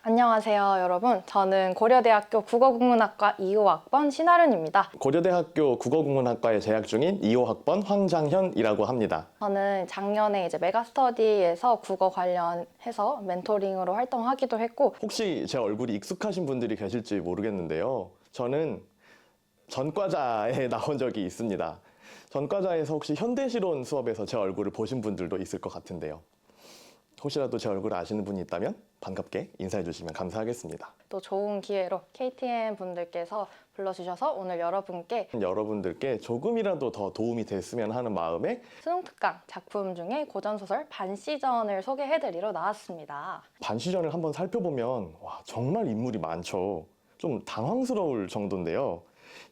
안녕하세요, 여러분. 저는 고려대학교 국어국문학과 2호학번 신아륜입니다. 고려대학교 국어국문학과에 재학 중인 2호학번 황장현이라고 합니다. 저는 작년에 이제 메가스터디에서 국어 관련해서 멘토링으로 활동하기도 했고, 혹시 제 얼굴이 익숙하신 분들이 계실지 모르겠는데요. 저는 전과자에 나온 적이 있습니다. 전과자에서 혹시 현대시론 수업에서 제 얼굴을 보신 분들도 있을 것 같은데요. 혹시라도 제 얼굴을 아시는 분이 있다면 반갑게 인사해 주시면 감사하겠습니다. 또 좋은 기회로 KTM 분들께서 불러주셔서 오늘 여러분들께 조금이라도 더 도움이 됐으면 하는 마음에 수능 특강 작품 중에 고전소설 반시전을 소개해드리러 나왔습니다. 반시전을 한번 살펴보면 와, 정말 인물이 많죠. 좀 당황스러울 정도인데요.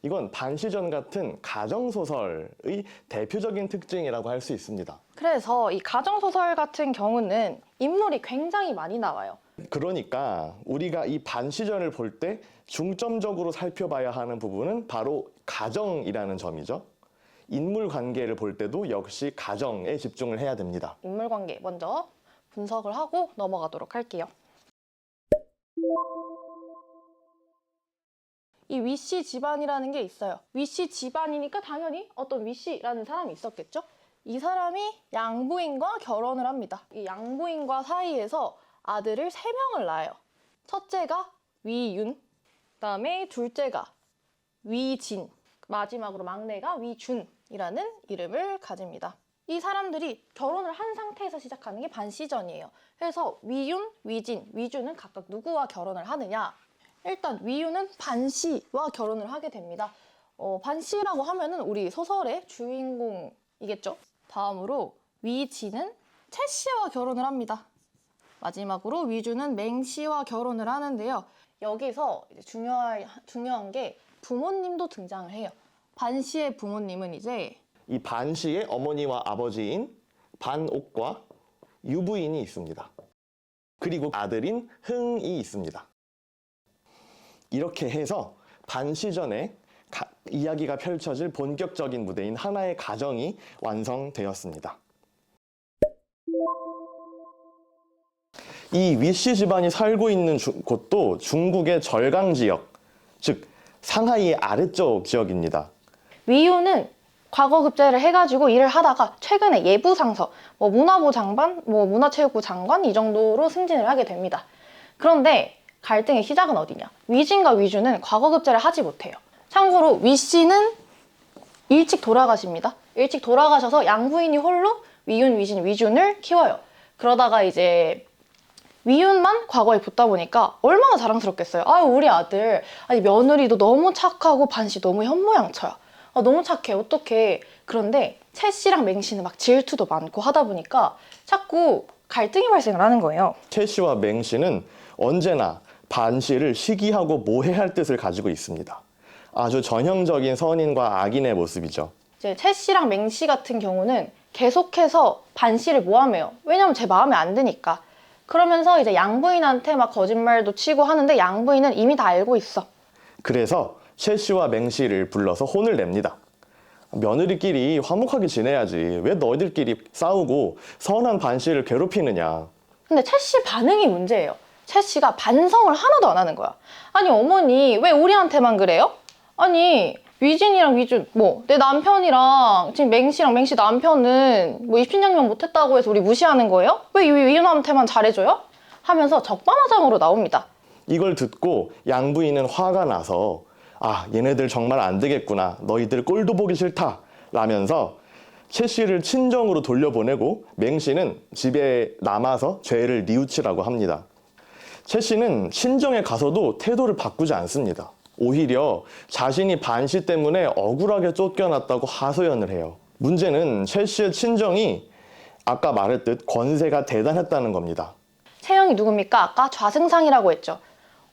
이건 반시전 같은 가정소설의 대표적인 특징이라고 할 수 있습니다. 그래서 이 가정소설 같은 경우는 인물이 굉장히 많이 나와요. 그러니까 우리가 이 반시전을 볼 때 중점적으로 살펴봐야 하는 부분은 바로 가정이라는 점이죠. 인물 관계를 볼 때도 역시 가정에 집중을 해야 됩니다. 인물 관계 먼저 분석을 하고 넘어가도록 할게요. 이 위씨 집안이라는 게 있어요. 위씨 집안이니까 당연히 어떤 위씨라는 사람이 있었겠죠? 이 사람이 양부인과 결혼을 합니다. 이 양부인과 사이에서 아들을 3명을 낳아요. 첫째가 위윤, 그다음에 둘째가 위진, 마지막으로 막내가 위준이라는 이름을 가집니다. 이 사람들이 결혼을 한 상태에서 시작하는 게 반시전이에요. 그래서 위윤, 위진, 위준은 각각 누구와 결혼을 하느냐? 일단 위윤은 반시와 결혼을 하게 됩니다. 반시라고 하면은 우리 소설의 주인공이겠죠? 다음으로 위진은 채씨와 결혼을 합니다. 마지막으로 위준은 맹씨와 결혼을 하는데요. 여기서 이제 중요한 게 부모님도 등장을 해요. 반시의 부모님은 이제 이 반시의 어머니와 아버지인 반옥과 유부인이 있습니다. 그리고 아들인 흥이 있습니다. 이렇게 해서 반시전에 이야기가 펼쳐질 본격적인 무대인 하나의 가정이 완성되었습니다. 이 위씨 집안이 살고 있는 곳도 중국의 절강 지역, 즉 상하이의 아래쪽 지역입니다. 위유는 과거 급제를 해가지고 일을 하다가 최근에 예부상서, 문화부 장관, 문화체육부 장관 이 정도로 승진을 하게 됩니다. 그런데 갈등의 시작은 어디냐? 위진과 위준은 과거 급제를 하지 못해요. 참고로 위씨는 일찍 돌아가십니다. 일찍 돌아가셔서 양부인이 홀로 위윤, 위진, 위준을 키워요. 그러다가 이제 위윤만 과거에 붙다 보니까 얼마나 자랑스럽겠어요. 아유, 우리 아들, 아니 며느리도 너무 착하고 반씨 너무 현모양처야. 너무 착해, 어떡해. 그런데 채씨랑 맹씨는 막 질투도 많고 하다 보니까 자꾸 갈등이 발생을 하는 거예요. 채씨와 맹씨는 언제나 반씨를 시기하고 모해할 뜻을 가지고 있습니다. 아주 전형적인 선인과 악인의 모습이죠. 이제 채씨랑 맹씨 같은 경우는 계속해서 반씨를 모함해요. 왜냐면 제 마음에 안 드니까. 그러면서 이제 양부인한테 막 거짓말도 치고 하는데 양부인은 이미 다 알고 있어. 그래서 채씨와 맹씨를 불러서 혼을 냅니다. 며느리끼리 화목하게 지내야지. 왜 너희들끼리 싸우고 선한 반씨를 괴롭히느냐. 근데 채씨 반응이 문제예요. 채씨가 반성을 하나도 안 하는 거야. 아니 어머니 왜 우리한테만 그래요? 아니 위진이랑 위준 내 남편이랑 지금 맹씨랑 맹씨 남편은 입신양명 못했다고 해서 우리 무시하는 거예요? 왜 위윤한테만 잘해줘요? 하면서 적반하장으로 나옵니다. 이걸 듣고 양부인은 화가 나서 얘네들 정말 안 되겠구나. 너희들 꼴도 보기 싫다. 라면서 채씨를 친정으로 돌려보내고 맹씨는 집에 남아서 죄를 뉘우치라고 합니다. 채씨는 친정에 가서도 태도를 바꾸지 않습니다. 오히려 자신이 반씨 때문에 억울하게 쫓겨났다고 하소연을 해요. 문제는 채씨의 친정이 아까 말했듯 권세가 대단했다는 겁니다. 채영이 누굽니까? 아까 좌승상이라고 했죠.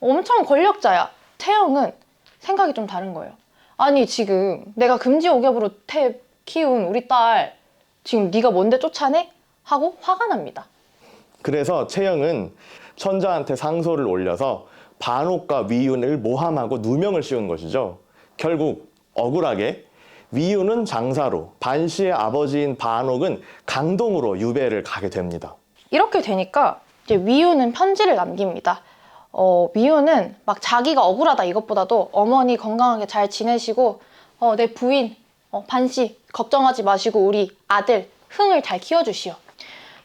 엄청 권력자야. 채영은 생각이 좀 다른 거예요. 아니 지금 내가 금지옥엽으로 키운 우리 딸 지금 네가 뭔데 쫓아내? 하고 화가 납니다. 그래서 채영은 천자한테 상소를 올려서 반옥과 위윤을 모함하고 누명을 씌운 것이죠. 결국 억울하게 위윤은 장사로, 반씨의 아버지인 반옥은 강동으로 유배를 가게 됩니다. 이렇게 되니까 이제 위유는 편지를 남깁니다. 위유는 막 자기가 억울하다 이것보다도 어머니 건강하게 잘 지내시고 내 부인 반씨 걱정하지 마시고 우리 아들 흥을 잘 키워주시오.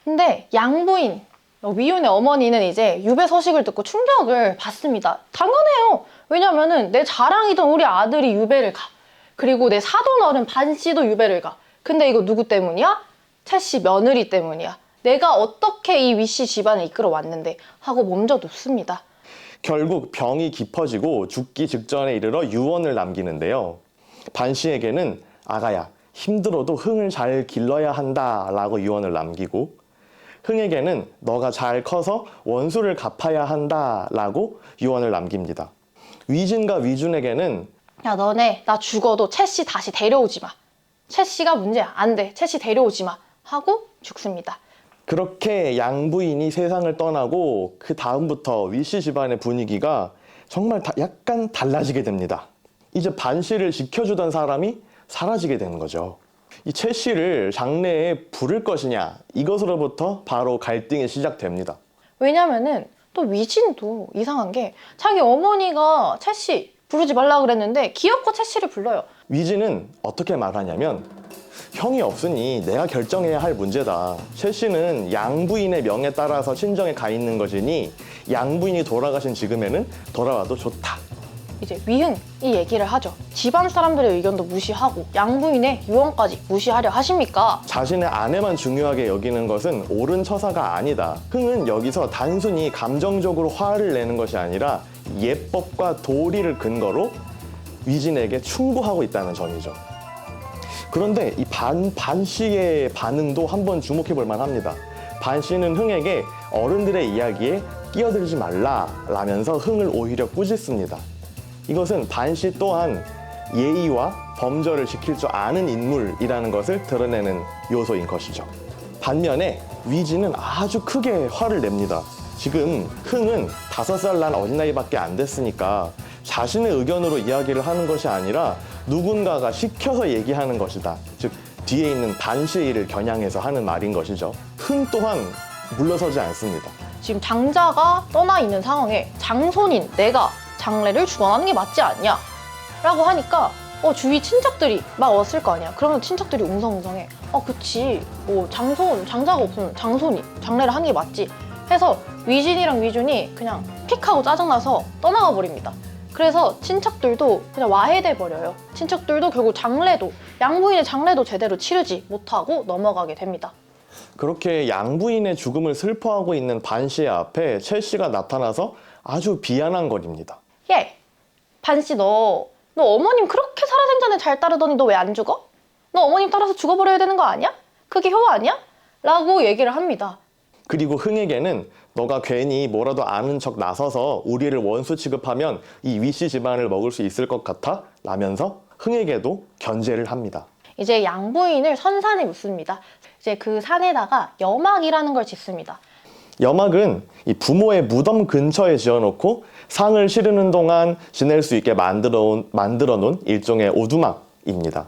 근데 양부인 위윤의 어머니는 이제 유배 소식을 듣고 충격을 받습니다. 당연해요. 왜냐면은 내 자랑이던 우리 아들이 유배를 가. 그리고 내 사돈어른 반씨도 유배를 가. 근데 이거 누구 때문이야? 채씨 며느리 때문이야. 내가 어떻게 이 위씨 집안을 이끌어 왔는데 하고 몸져 눕습니다. 결국 병이 깊어지고 죽기 직전에 이르러 유언을 남기는데요. 반씨에게는 아가야, 힘들어도 흥을 잘 길러야 한다라고 유언을 남기고, 흥에게는 너가 잘 커서 원수를 갚아야 한다라고 유언을 남깁니다. 위진과 위준에게는 야 너네 나 죽어도 채씨 다시 데려오지 마. 채씨가 문제야. 안 돼. 채씨 데려오지 마. 하고 죽습니다. 그렇게 양부인이 세상을 떠나고 그 다음부터 위씨 집안의 분위기가 정말 약간 달라지게 됩니다. 이제 반씨를 지켜주던 사람이 사라지게 되는 거죠. 이 채씨를 장례에 부를 것이냐, 이것으로부터 바로 갈등이 시작됩니다. 왜냐면은 또 위진도 이상한 게 자기 어머니가 채씨 부르지 말라 그랬는데 귀엽고 채씨를 불러요. 위진은 어떻게 말하냐면, 형이 없으니 내가 결정해야 할 문제다. 채씨는 양부인의 명에 따라서 친정에 가 있는 것이니 양부인이 돌아가신 지금에는 돌아와도 좋다. 이제 위흥 이 얘기를 하죠. 집안 사람들의 의견도 무시하고 양부인의 유언까지 무시하려 하십니까? 자신의 아내만 중요하게 여기는 것은 옳은 처사가 아니다. 흥은 여기서 단순히 감정적으로 화를 내는 것이 아니라 예법과 도리를 근거로 위진에게 충고하고 있다는 점이죠. 그런데 이 반씨의 반응도 한번 주목해 볼 만합니다. 반씨는 흥에게 어른들의 이야기에 끼어들지 말라라면서 흥을 오히려 꾸짖습니다. 이것은 반씨 또한 예의와 범절을 지킬 줄 아는 인물이라는 것을 드러내는 요소인 것이죠. 반면에 위진은 아주 크게 화를 냅니다. 지금 흥은 5살 난 어린아이밖에 안 됐으니까 자신의 의견으로 이야기를 하는 것이 아니라 누군가가 시켜서 얘기하는 것이다. 즉 뒤에 있는 반시를 겨냥해서 하는 말인 것이죠. 흥 또한 물러서지 않습니다. 지금 장자가 떠나 있는 상황에 장손인 내가 장례를 주관하는 게 맞지 않냐? 라고 하니까 주위 친척들이 막 왔을 거 아니야. 그러면 친척들이 웅성웅성해. 그치. 장자가 없으면 장손이 장례를 하는 게 맞지. 해서 위진이랑 위준이 그냥 픽하고 짜증나서 떠나가 버립니다. 그래서 친척들도 그냥 와해돼 버려요. 친척들도 결국 양부인의 장례도 제대로 치르지 못하고 넘어가게 됩니다. 그렇게 양부인의 죽음을 슬퍼하고 있는 반씨 앞에 채씨가 나타나서 아주 비아냥거립니다. 반씨 너 어머님 그렇게 살아생전에 잘 따르더니 너 왜 안 죽어? 너 어머님 따라서 죽어버려야 되는 거 아니야? 그게 효 아니야? 라고 얘기를 합니다. 그리고 흥에게는 너가 괜히 뭐라도 아는 척 나서서 우리를 원수 취급하면 이 위씨 집안을 먹을 수 있을 것 같아? 라면서 흥에게도 견제를 합니다. 이제 양부인을 선산에 묻습니다. 이제 그 산에다가 여막이라는 걸 짓습니다. 여막은 이 부모의 무덤 근처에 지어놓고 상을 치르는 동안 지낼 수 있게 만들어 놓은 일종의 오두막입니다.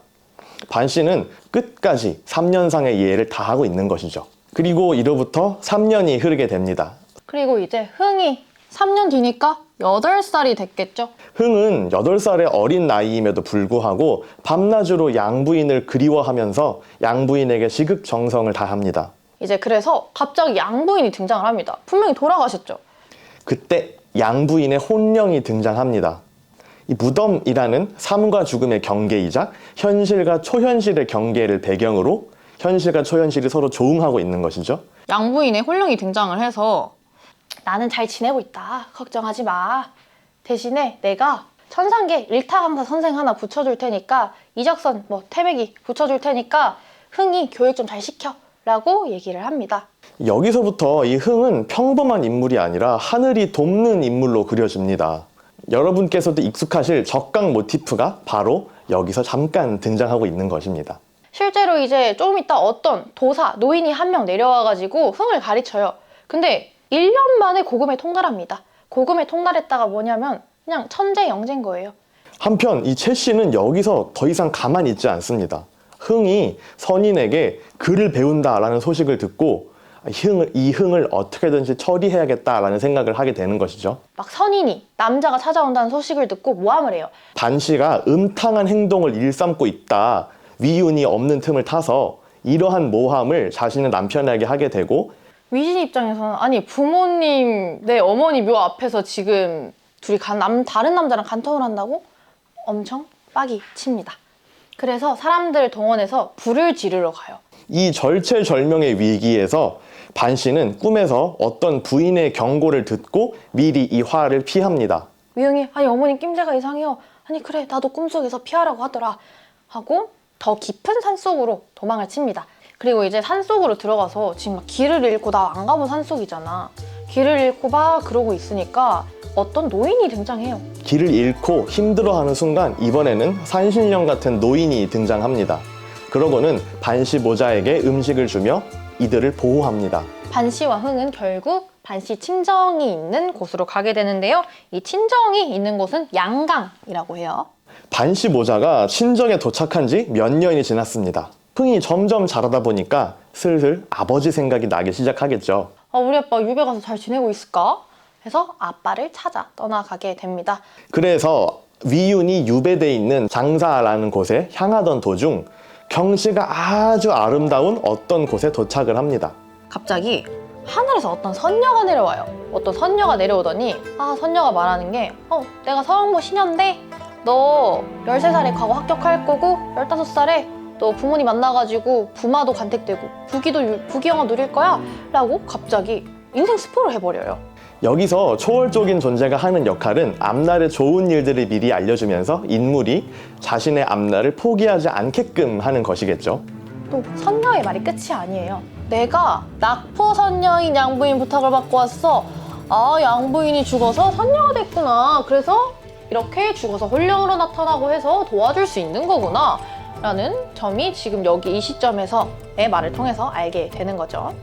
반씨는 끝까지 3년상의 예를 다하고 있는 것이죠. 그리고 이로부터 3년이 흐르게 됩니다. 그리고 이제 흥이 3년 뒤니까 8살이 됐겠죠. 흥은 8살의 어린 나이임에도 불구하고 밤낮으로 양부인을 그리워하면서 양부인에게 시극정성을 다합니다. 이제 그래서 갑자기 양부인이 등장을 합니다. 분명히 돌아가셨죠. 그때 양부인의 혼령이 등장합니다. 이 무덤이라는 삶과 죽음의 경계이자 현실과 초현실의 경계를 배경으로 현실과 초현실이 서로 조응하고 있는 것이죠. 양부인의 혼령이 등장을 해서 나는 잘 지내고 있다. 걱정하지 마. 대신에 내가 천상계 일타강사 선생 하나 붙여줄 테니까 이적선 태백이 붙여줄 테니까 흥이 교육 좀 잘 시켜. 라고 얘기를 합니다. 여기서부터 이 흥은 평범한 인물이 아니라 하늘이 돕는 인물로 그려집니다. 여러분께서도 익숙하실 적강 모티프가 바로 여기서 잠깐 등장하고 있는 것입니다. 실제로 이제 조금 있다 어떤 도사, 노인이 한 명 내려와가지고 흥을 가르쳐요. 근데 1년 만에 고금에 통달합니다. 고금에 통달했다가 뭐냐면 그냥 천재 영재인 거예요. 한편 이 채씨는 여기서 더 이상 가만히 있지 않습니다. 흥이 선인에게 글을 배운다라는 소식을 듣고 이 흥을 어떻게든지 처리해야겠다라는 생각을 하게 되는 것이죠. 막 선인이 남자가 찾아온다는 소식을 듣고 모함을 해요. 반 씨가 음탕한 행동을 일삼고 있다. 위윤이 없는 틈을 타서 이러한 모함을 자신의 남편에게 하게 되고 위신 입장에서는 아니 부모님 내 어머니 묘 앞에서 지금 둘이 다른 남자랑 간통을 한다고 엄청 빡이 칩니다. 그래서 사람들 동원해서 불을 지르러 가요. 이 절체절명의 위기에서 반 씨는 꿈에서 어떤 부인의 경고를 듣고 미리 이 화를 피합니다. 위흥이 아니 어머니 낌새가 이상해요. 아니 그래 나도 꿈속에서 피하라고 하더라 하고 더 깊은 산속으로 도망을 칩니다. 그리고 이제 산속으로 들어가서 지금 막 길을 잃고 나 안 가본 산속이잖아. 길을 잃고 막 그러고 있으니까 어떤 노인이 등장해요. 길을 잃고 힘들어하는 순간 이번에는 산신령 같은 노인이 등장합니다. 그러고는 반씨 모자에게 음식을 주며 이들을 보호합니다. 반씨와 흥은 결국 반씨 친정이 있는 곳으로 가게 되는데요. 이 친정이 있는 곳은 양강이라고 해요. 반씨 모자가 친정에 도착한 지 몇 년이 지났습니다. 흥이 점점 자라다 보니까 슬슬 아버지 생각이 나기 시작하겠죠. 우리 아빠 유배 가서 잘 지내고 있을까? 해서 아빠를 찾아 떠나가게 됩니다. 그래서 위윤이 유배돼 있는 장사라는 곳에 향하던 도중 경치가 아주 아름다운 어떤 곳에 도착을 합니다. 갑자기 하늘에서 어떤 선녀가 내려와요. 어떤 선녀가 내려오더니 선녀가 말하는 게 내가 서왕모 신녀인데 너 13살에 과거 합격할 거고 15살에 너 부모님 만나가지고 부마도 간택되고 부귀영화 누릴 거야 라고 갑자기 인생 스포를 해버려요. 여기서 초월적인 존재가 하는 역할은 앞날의 좋은 일들을 미리 알려주면서 인물이 자신의 앞날을 포기하지 않게끔 하는 것이겠죠. 또 선녀의 말이 끝이 아니에요. 내가 낙포 선녀인 양부인 부탁을 받고 왔어. 양부인이 죽어서 선녀가 됐구나. 그래서 이렇게 죽어서 혼령으로 나타나고 해서 도와줄 수 있는 거구나 라는 점이 지금 여기 이 시점에서의 말을 통해서 알게 되는 거죠.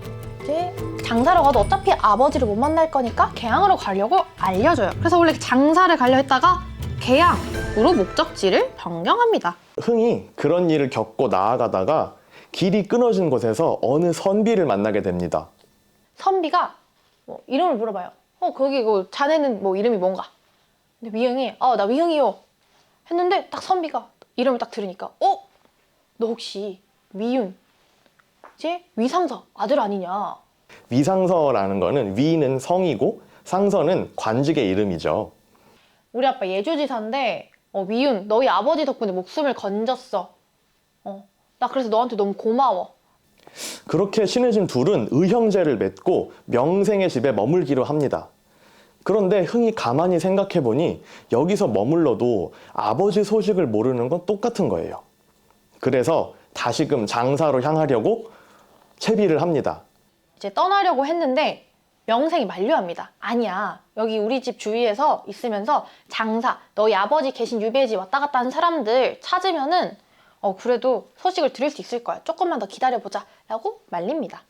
이제 장사로 가도 어차피 아버지를 못 만날 거니까 개항으로 가려고 알려줘요. 그래서 원래 장사를 가려 했다가 개항으로 목적지를 변경합니다. 흥이 그런 일을 겪고 나아가다가 길이 끊어진 곳에서 어느 선비를 만나게 됩니다. 선비가 이름을 물어봐요. 거기 자네는 이름이 뭔가? 근데 위흥이 나 위흥이요 했는데 딱 선비가 이름을 딱 들으니까 너 혹시 위윤 이제 위상서 아들 아니냐? 위상서라는 거는 위는 성이고 상서는 관직의 이름이죠. 우리 아빠 예주지사인데 위윤 너희 아버지 덕분에 목숨을 건졌어. 나 그래서 너한테 너무 고마워. 그렇게 친해진 둘은 의형제를 맺고 명생의 집에 머물기로 합니다. 그런데 흥이 가만히 생각해보니 여기서 머물러도 아버지 소식을 모르는 건 똑같은 거예요. 그래서 다시금 장사로 향하려고 채비를 합니다. 이제 떠나려고 했는데 명생이 만류합니다. 아니야. 여기 우리 집 주위에서 있으면서 장사, 너희 아버지 계신 유배지 왔다 갔다 하는 사람들 찾으면은 그래도 소식을 들을 수 있을 거야. 조금만 더 기다려보자 라고 말립니다.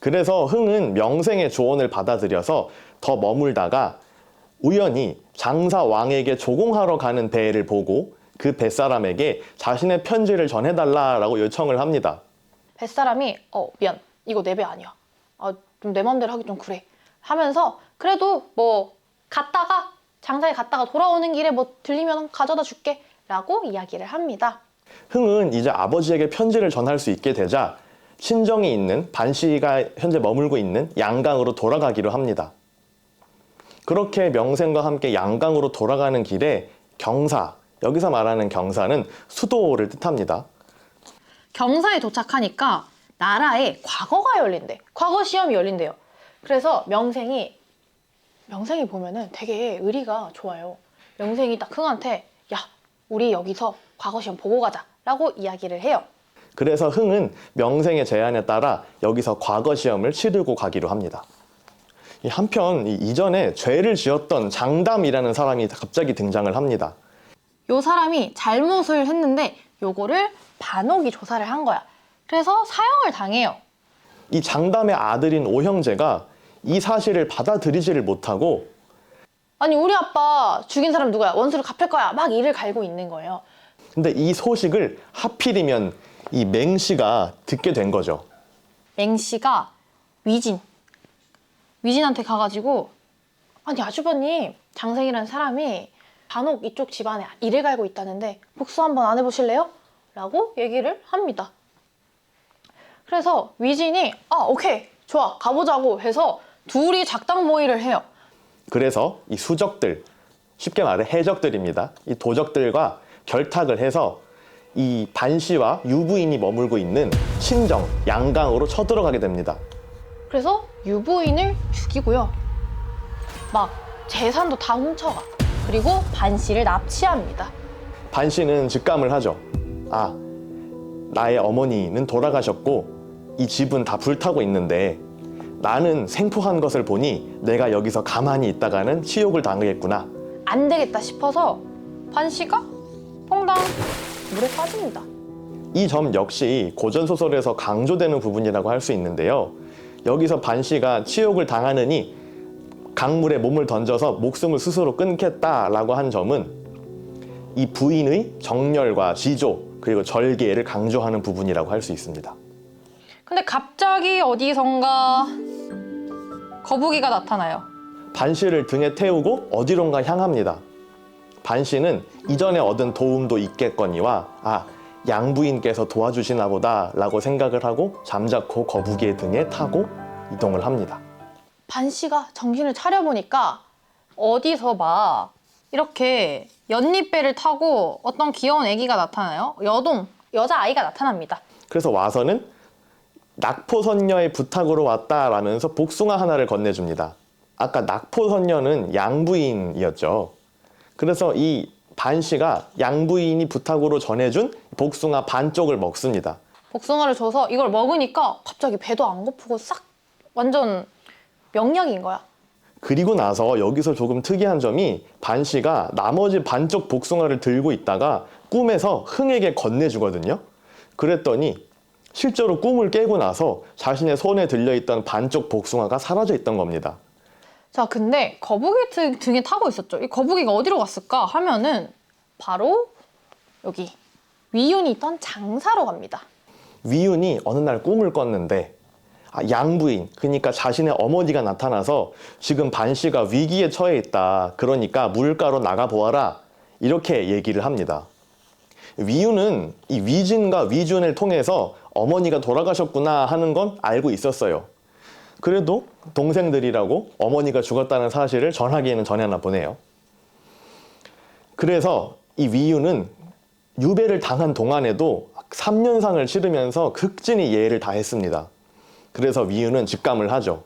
그래서 흥은 명생의 조언을 받아들여서 더 머물다가 우연히 장사왕에게 조공하러 가는 배를 보고 그 뱃사람에게 자신의 편지를 전해달라고 요청을 합니다. 뱃사람이 미안 이거 내 배 아니야. 좀 내 맘대로 하기 좀 그래 하면서 그래도 장사에 갔다가 돌아오는 길에 들리면 가져다 줄게 라고 이야기를 합니다. 흥은 이제 아버지에게 편지를 전할 수 있게 되자 친정이 있는 반씨가 현재 머물고 있는 양강으로 돌아가기로 합니다. 그렇게 명생과 함께 양강으로 돌아가는 길에 경사, 여기서 말하는 경사는 수도를 뜻합니다. 경사에 도착하니까 나라에 과거가 열린대. 과거 시험이 열린대요. 그래서 명생이 보면은 되게 의리가 좋아요. 명생이 딱 흥한테 야 우리 여기서 과거 시험 보고 가자 라고 이야기를 해요. 그래서 흥은 명생의 제안에 따라 여기서 과거 시험을 치르고 가기로 합니다. 한편 이전에 죄를 지었던 장담이라는 사람이 갑자기 등장을 합니다. 요 사람이 잘못을 했는데 요거를 반옥이 조사를 한 거야. 그래서 사형을 당해요. 이 장담의 아들인 오형제가 이 사실을 받아들이지를 못하고 아니 우리 아빠 죽인 사람 누구야? 원수를 갚을 거야. 막 이를 갈고 있는 거예요. 근데 이 소식을 하필이면 이 맹씨가 듣게 된 거죠. 맹씨가 위진한테 가가지고 아니 아주버님 장생이라는 사람이 간혹 이쪽 집안에 이를 갈고 있다는데 복수 한번 안 해보실래요? 라고 얘기를 합니다. 그래서 위진이 오케이 좋아 가보자고 해서 둘이 작당 모의를 해요. 그래서 이 수적들, 쉽게 말해 해적들입니다. 이 도적들과 결탁을 해서 이 반씨와 유부인이 머물고 있는 친정, 양강으로 쳐들어가게 됩니다. 그래서 유부인을 죽이고요. 막 재산도 다 훔쳐가. 그리고 반씨를 납치합니다. 반씨는 직감을 하죠. 아, 나의 어머니는 돌아가셨고 이 집은 다 불타고 있는데 나는 생포한 것을 보니 내가 여기서 가만히 있다가는 치욕을 당하겠구나. 안 되겠다 싶어서 반씨가 퐁당 물에 빠집니다. 이 점 역시 고전소설에서 강조되는 부분이라고 할 수 있는데요. 여기서 반씨가 치욕을 당하느니 강물에 몸을 던져서 목숨을 스스로 끊겠다라고 한 점은 이 부인의 정열과 지조 그리고 절개를 강조하는 부분이라고 할 수 있습니다. 근데 갑자기 어디선가 거북이가 나타나요. 반씨를 등에 태우고 어디론가 향합니다. 반씨는 이전에 얻은 도움도 있겠거니와 양부인께서 도와주시나 보다 라고 생각을 하고 잠자코 거북이의 등에 타고 이동을 합니다. 반씨가 정신을 차려보니까 어디서 막 이렇게 연잎배를 타고 어떤 귀여운 애기가 나타나요. 여자아이가 나타납니다. 그래서 와서는 낙포선녀의 부탁으로 왔다라면서 복숭아 하나를 건네줍니다. 아까 낙포선녀는 양부인이었죠. 그래서 이 반씨가 양부인이 부탁으로 전해준 복숭아 반쪽을 먹습니다. 복숭아를 줘서 이걸 먹으니까 갑자기 배도 안 고프고 싹 완전 명약인 거야. 그리고 나서 여기서 조금 특이한 점이 반씨가 나머지 반쪽 복숭아를 들고 있다가 꿈에서 흥에게 건네주거든요. 그랬더니 실제로 꿈을 깨고 나서 자신의 손에 들려있던 반쪽 복숭아가 사라져 있던 겁니다. 자, 근데 거북이 등에 타고 있었죠. 이 거북이가 어디로 갔을까 하면은 바로 여기 위윤이 있던 장사로 갑니다. 위윤이 어느 날 꿈을 꿨는데 양부인, 그러니까 자신의 어머니가 나타나서 지금 반씨가 위기에 처해 있다. 그러니까 물가로 나가보아라. 이렇게 얘기를 합니다. 위윤은 이 위진과 위준을 통해서 어머니가 돌아가셨구나 하는 건 알고 있었어요. 그래도 동생들이라고 어머니가 죽었다는 사실을 전하기에는 전해나 보네요. 그래서 이 위윤은 유배를 당한 동안에도 3년상을 치르면서 극진히 예를 다했습니다. 그래서 위윤은 직감을 하죠.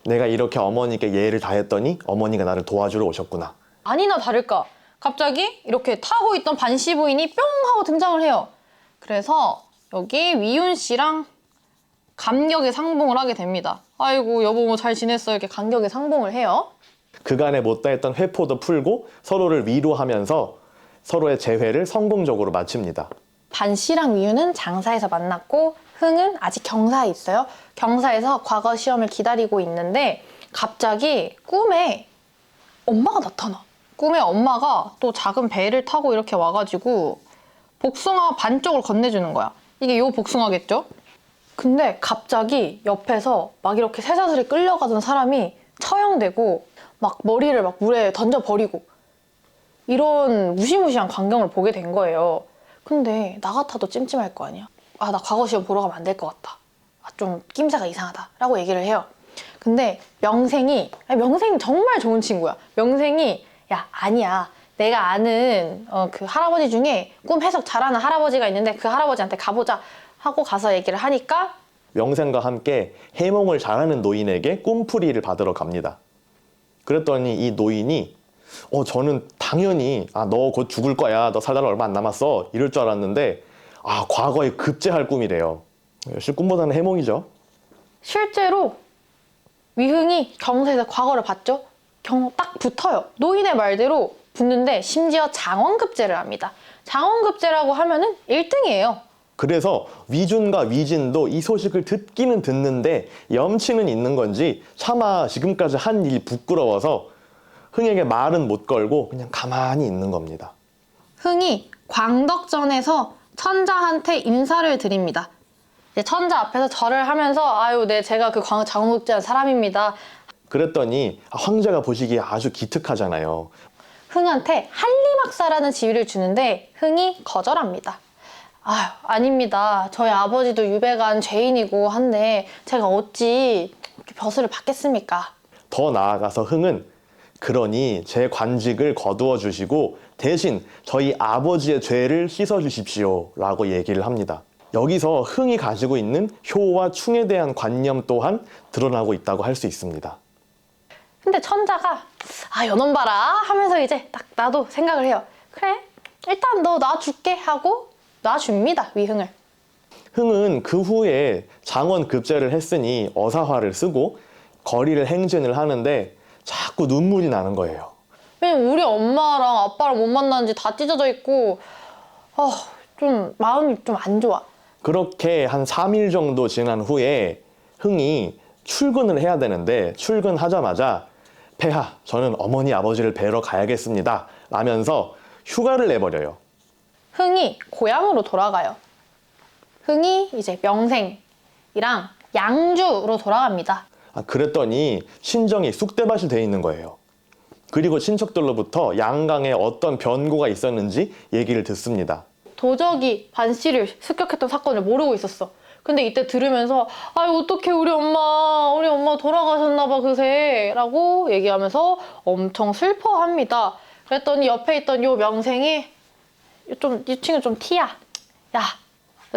내가 이렇게 어머니께 예를 다했더니 어머니가 나를 도와주러 오셨구나. 아니나 다를까 갑자기 이렇게 타고 있던 반씨 부인이 뿅 하고 등장을 해요. 그래서 여기 위윤 씨랑 감격의 상봉을 하게 됩니다. 아이고 여보 뭐 잘 지냈어 이렇게 감격의 상봉을 해요. 그간에 못다했던 회포도 풀고 서로를 위로하면서 서로의 재회를 성공적으로 마칩니다. 반씨랑 위윤은 장사에서 만났고 흥은 아직 경사에 있어요. 경사에서 과거 시험을 기다리고 있는데 갑자기 꿈에 엄마가 나타나. 꿈에 엄마가 또 작은 배를 타고 이렇게 와가지고 복숭아 반쪽을 건네주는 거야. 이게 요 복숭아겠죠? 근데 갑자기 옆에서 막 이렇게 쇠사슬에 끌려가던 사람이 처형되고 막 머리를 막 물에 던져버리고 이런 무시무시한 광경을 보게 된 거예요. 근데 나 같아도 찜찜할 거 아니야. 나 과거 시험 보러 가면 안 될 것 같다. 좀 낌새가 이상하다 라고 얘기를 해요. 근데 명생이 정말 좋은 친구야. 명생이 야 아니야 내가 아는 그 할아버지 중에 꿈 해석 잘하는 할아버지가 있는데 그 할아버지한테 가보자 하고 가서 얘기를 하니까 명생과 함께 해몽을 잘하는 노인에게 꿈풀이를 받으러 갑니다. 그랬더니 이 노인이 저는 당연히 너 곧 죽을 거야. 너 살 날 얼마 안 남았어. 이럴 줄 알았는데 과거에 급제할 꿈이래요. 역시 꿈보다는 해몽이죠. 실제로 위흥이 경사에서 과거를 봤죠. 딱 붙어요. 노인의 말대로 붙는데 심지어 장원급제를 합니다. 장원급제라고 하면은 1등이에요. 그래서 위준과 위진도 이 소식을 듣기는 듣는데 염치는 있는 건지 차마 지금까지 한 일이 부끄러워서 흥에게 말은 못 걸고 그냥 가만히 있는 겁니다. 흥이 광덕전에서 천자한테 인사를 드립니다. 이제 천자 앞에서 절을 하면서 아유, 네, 제가 그 장원국제한 사람입니다. 그랬더니 황제가 보시기에 아주 기특하잖아요. 흥한테 한리막사라는 지위를 주는데 흥이 거절합니다. 아유, 아닙니다. 저희 아버지도 유배간 죄인이고 한데 제가 어찌 벼슬을 받겠습니까? 더 나아가서 흥은 그러니 제 관직을 거두어 주시고 대신 저희 아버지의 죄를 씻어 주십시오 라고 얘기를 합니다. 여기서 흥이 가지고 있는 효와 충에 대한 관념 또한 드러나고 있다고 할 수 있습니다. 근데 천자가 아, 연원 봐라 하면서 이제 딱 나도 생각을 해요. 그래, 일단 너 놔줄게 하고 놔줍니다, 위흥을. 흥은 그 후에 장원급제를 했으니 어사화를 쓰고 거리를 행진을 하는데 자꾸 눈물이 나는 거예요. 왜냐면 우리 엄마랑 아빠를 못 만난 지 다 찢어져 있고 좀 마음이 좀 안 좋아. 그렇게 한 3일 정도 지난 후에 흥이 출근을 해야 되는데 출근하자마자 폐하, 저는 어머니 아버지를 뵈러 가야겠습니다 라면서 휴가를 내버려요. 흥이 고향으로 돌아가요. 흥이 이제 명생이랑 양주로 돌아갑니다. 그랬더니 친정이 쑥대밭이 돼 있는 거예요. 그리고 친척들로부터 양강에 어떤 변고가 있었는지 얘기를 듣습니다. 도적이 반 씨를 습격했던 사건을 모르고 있었어. 근데 이때 들으면서 아유, 어떡해, 우리 엄마 돌아가셨나 봐 그새 라고 얘기하면서 엄청 슬퍼합니다. 그랬더니 옆에 있던 요 명생이 이 친구 좀 티야. 야,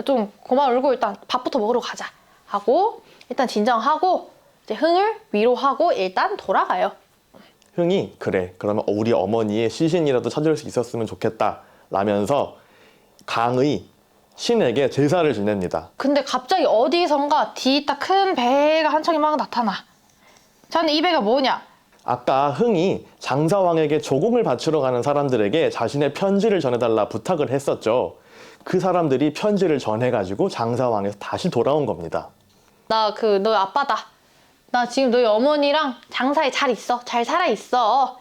좀 그만 울고 일단 밥부터 먹으러 가자 하고 일단 진정하고 이제 흥을 위로하고 일단 돌아가요. 흥이 그래, 그러면 우리 어머니의 시신이라도 찾을 수 있었으면 좋겠다 라면서 강의 신에게 제사를 지냅니다. 근데 갑자기 어디선가 뒤따 큰 배가 한 척이 막 나타나. 저는 이 배가 뭐냐? 아까 흥이 장사왕에게 조공을 바치러 가는 사람들에게 자신의 편지를 전해달라 부탁을 했었죠. 그 사람들이 편지를 전해가지고 장사왕에서 다시 돌아온 겁니다. 나 너 아빠다. 나 지금 너희 어머니랑 장사에 잘 있어. 잘 살아 있어.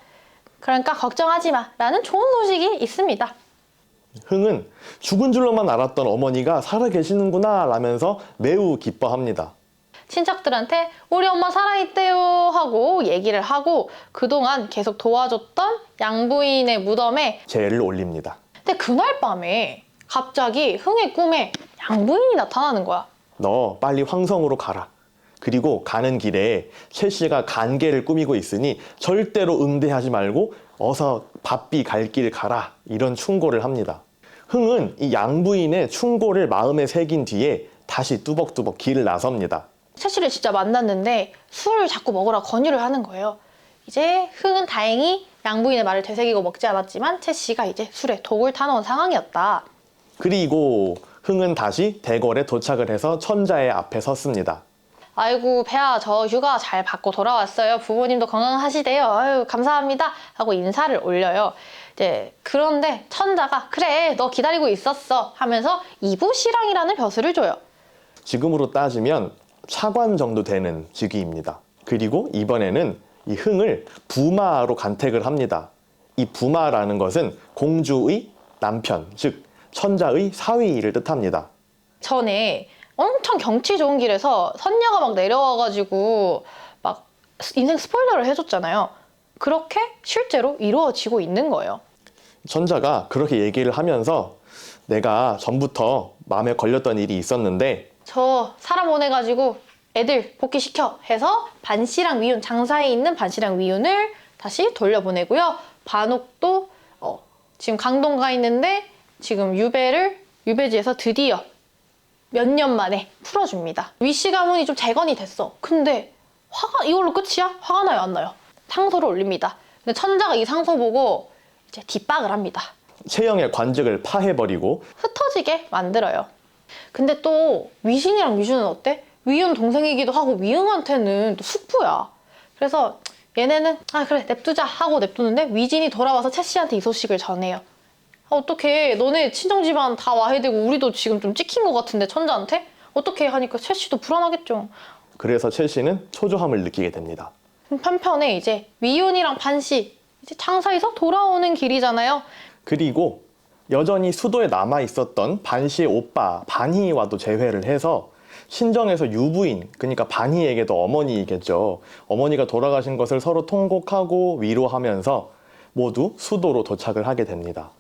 그러니까 걱정하지 마. 라는 좋은 소식이 있습니다. 흥은 죽은 줄로만 알았던 어머니가 살아계시는구나 라면서 매우 기뻐합니다. 친척들한테 우리 엄마 살아있대요 하고 얘기를 하고 그동안 계속 도와줬던 양부인의 무덤에 제를 올립니다. 근데 그날 밤에 갑자기 흥의 꿈에 양부인이 나타나는 거야. 너 빨리 황성으로 가라. 그리고 가는 길에 최 씨가 간계를 꾸미고 있으니 절대로 응대하지 말고 어서 바삐 갈 길 가라. 이런 충고를 합니다. 흥은 이 양부인의 충고를 마음에 새긴 뒤에 다시 뚜벅뚜벅 길을 나섭니다. 최 씨를 진짜 만났는데 술을 자꾸 먹으라 권유를 하는 거예요. 이제 흥은 다행히 양부인의 말을 되새기고 먹지 않았지만 최 씨가 이제 술에 독을 타놓은 상황이었다. 그리고 흥은 다시 대궐에 도착을 해서 천자의 앞에 섰습니다. 아이고 폐하, 저 휴가 잘 받고 돌아왔어요. 부모님도 건강하시대요. 아유, 감사합니다 하고 인사를 올려요. 이제 그런데 천자가 그래, 너 기다리고 있었어 하면서 이부시랑이라는 벼슬을 줘요. 지금으로 따지면 차관 정도 되는 직위입니다. 그리고 이번에는 이 흥을 부마로 간택을 합니다. 이 부마라는 것은 공주의 남편, 즉 천자의 사위를 뜻합니다. 전에 엄청 경치 좋은 길에서 선녀가 막 내려와가지고 막 인생 스포일러를 해줬잖아요. 그렇게 실제로 이루어지고 있는 거예요. 천자가 그렇게 얘기를 하면서 내가 전부터 마음에 걸렸던 일이 있었는데 저 사람 보내가지고 애들 복귀시켜 해서 반씨랑 위윤, 장사에 있는 반씨랑 위윤을 다시 돌려보내고요. 반옥도 지금 강동 가 있는데 지금 유배지에서 드디어 몇 년 만에 풀어줍니다. 위씨 가문이 좀 재건이 됐어. 근데 이걸로 끝이야? 화가 나요, 안 나요? 상소를 올립니다. 근데 천자가 이 상소 보고 이제 뒷박을 합니다. 채영의 관직을 파해버리고 흩어지게 만들어요. 근데 또 위신이랑 위주는 어때? 위윤 동생이기도 하고 위응한테는 또 숙부야. 그래서 얘네는 그래 냅두자 하고 냅두는데 위진이 돌아와서 채 씨한테 이 소식을 전해요. 어떡해, 너네 친정집안 다 와야 되고 우리도 지금 좀 찍힌 것 같은데 천자한테? 어떡해 하니까 채 씨도 불안하겠죠. 그래서 최 씨는 초조함을 느끼게 됩니다. 한편에 이제 위윤이랑 반씨 이제 장사에서 돌아오는 길이잖아요. 그리고 여전히 수도에 남아 있었던 반씨의 오빠 반희와도 재회를 해서 친정에서 유부인, 그러니까 반이에게도 어머니이겠죠. 어머니가 돌아가신 것을 서로 통곡하고 위로하면서 모두 수도로 도착을 하게 됩니다.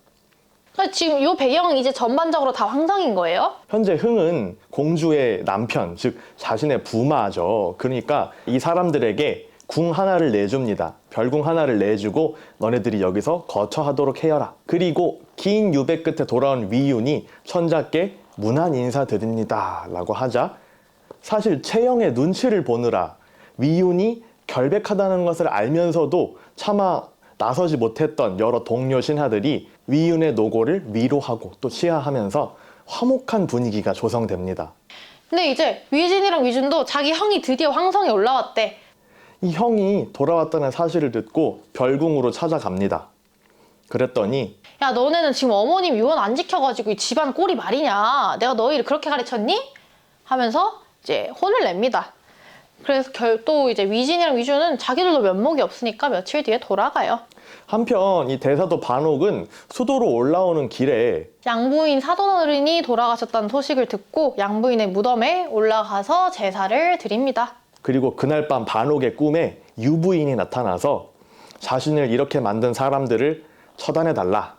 지금 이 배경은 이제 전반적으로 다 황성인 거예요? 현재 흥은 공주의 남편, 즉 자신의 부마죠. 그러니까 이 사람들에게 궁 하나를 내줍니다. 별궁 하나를 내주고 너네들이 여기서 거처하도록 해여라. 그리고 긴 유배 끝에 돌아온 위윤이 천자께 문안 인사드립니다 라고 하자, 사실 채영의 눈치를 보느라 위윤이 결백하다는 것을 알면서도 차마 나서지 못했던 여러 동료 신하들이 위윤의 노고를 위로하고 또 치하하면서 화목한 분위기가 조성됩니다. 근데 이제 위진이랑 위준도 자기 형이 드디어 황성에 올라왔대. 이 형이 돌아왔다는 사실을 듣고 별궁으로 찾아갑니다. 그랬더니 야, 너네는 지금 어머님 유언 안 지켜가지고 이 집안 꼴이 말이냐? 내가 너희를 그렇게 가르쳤니? 하면서 이제 혼을 냅니다. 그래서 또 이제 위진이랑 위준은 자기들도 면목이 없으니까 며칠 뒤에 돌아가요. 한편 이 대사도 반옥은 수도로 올라오는 길에 양부인 사돈어른이 돌아가셨다는 소식을 듣고 양부인의 무덤에 올라가서 제사를 드립니다. 그리고 그날 밤 반옥의 꿈에 유부인이 나타나서 자신을 이렇게 만든 사람들을 처단해달라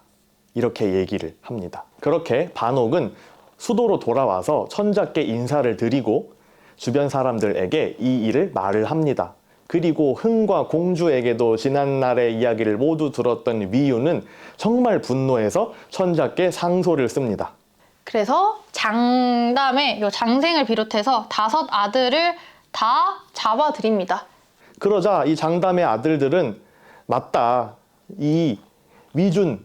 이렇게 얘기를 합니다. 그렇게 반옥은 수도로 돌아와서 천자께 인사를 드리고 주변 사람들에게 이 일을 말을 합니다. 그리고 흥과 공주에게도 지난날의 이야기를 모두 들었던 위윤은 정말 분노해서 천자께 상소를 씁니다. 그래서 장담에 요 장생을 비롯해서 5 아들을 다 잡아드립니다. 그러자 이 장담의 아들들은 맞다, 이 위진,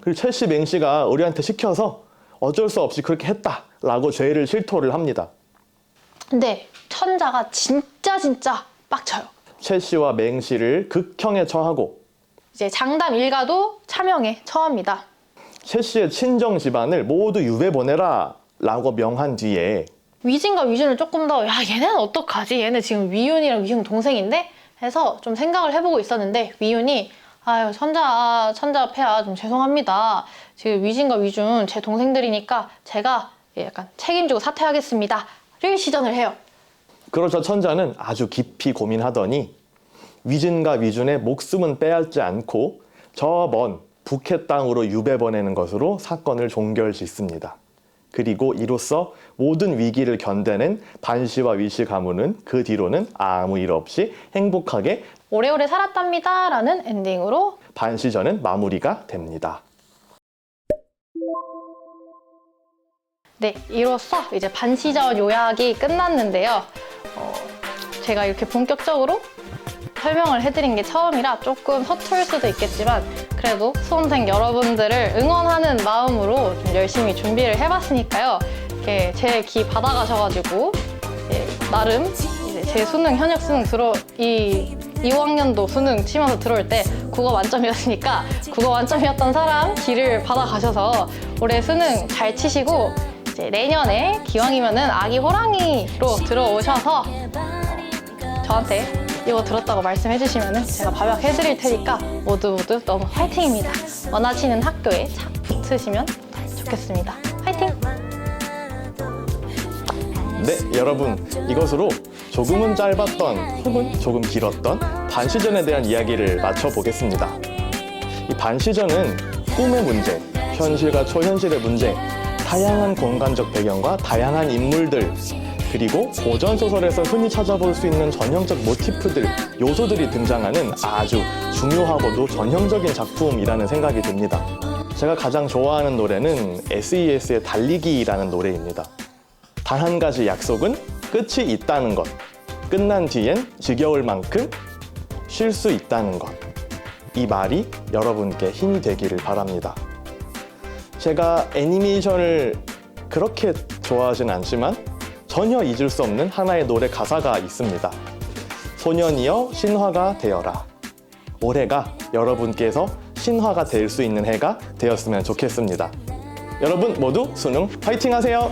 그리고 최씨, 맹씨가 우리한테 시켜서 어쩔 수 없이 그렇게 했다라고 죄를 실토를 합니다. 근데 천자가 진짜 빡쳐요. 최씨와 맹씨를 극형에 처하고 이제 장담 일가도 차명에 처합니다. 최씨의 친정 집안을 모두 유배 보내라 라고 명한 뒤에 위진과 위준을 조금 더 야, 얘네는 어떡하지? 얘네 지금 위윤이랑 위흉 동생인데? 해서 좀 생각을 해보고 있었는데 위윤이 아유 천자 폐하 좀 죄송합니다. 지금 위진과 위준 제 동생들이니까 제가 약간 책임지고 사퇴하겠습니다 를 시전을 해요. 그러자 천자는 아주 깊이 고민하더니 위진과 위준의 목숨은 빼앗지 않고 저 먼 북해 땅으로 유배 보내는 것으로 사건을 종결짓습니다. 그리고 이로써 모든 위기를 견뎌낸 반씨와 위씨 가문은 그 뒤로는 아무 일 없이 행복하게 오래오래 살았답니다 라는 엔딩으로 반시전은 마무리가 됩니다. 네, 이로써 이제 반시전 요약이 끝났는데요. 제가 이렇게 본격적으로 설명을 해드린 게 처음이라 조금 서툴 수도 있겠지만 그래도 수험생 여러분들을 응원하는 마음으로 좀 열심히 준비를 해봤으니까요. 이렇게 제 기 받아가셔가지고 나름 이제 제 수능 현역 수능 2학년도 수능 치면서 들어올 때 국어 만점이었으니까 국어 만점이었던 사람 기를 받아가셔서 올해 수능 잘 치시고 이제 내년에 기왕이면은 아기 호랑이로 들어오셔서 저한테 이거 들었다고 말씀해 주시면 제가 밥약해드릴 테니까 모두 너무 화이팅입니다. 원하시는 학교에 착 붙으시면 좋겠습니다. 화이팅! 네, 여러분, 이것으로 조금은 짧았던 혹은 조금 길었던 반시전에 대한 이야기를 마쳐보겠습니다. 이 반시전은 꿈의 문제, 현실과 초현실의 문제, 다양한 공간적 배경과 다양한 인물들, 그리고 고전 소설에서 흔히 찾아볼 수 있는 전형적 모티프들, 요소들이 등장하는 아주 중요하고도 전형적인 작품이라는 생각이 듭니다. 제가 가장 좋아하는 노래는 SES의 달리기라는 노래입니다. 단 한 가지 약속은 끝이 있다는 것. 끝난 뒤엔 지겨울 만큼 쉴 수 있다는 것. 이 말이 여러분께 힘이 되기를 바랍니다. 제가 애니메이션을 그렇게 좋아하진 않지만 전혀 잊을 수 없는 하나의 노래 가사가 있습니다. 소년이여 신화가 되어라. 올해가 여러분께서 신화가 될 수 있는 해가 되었으면 좋겠습니다. 여러분 모두 수능 화이팅 하세요!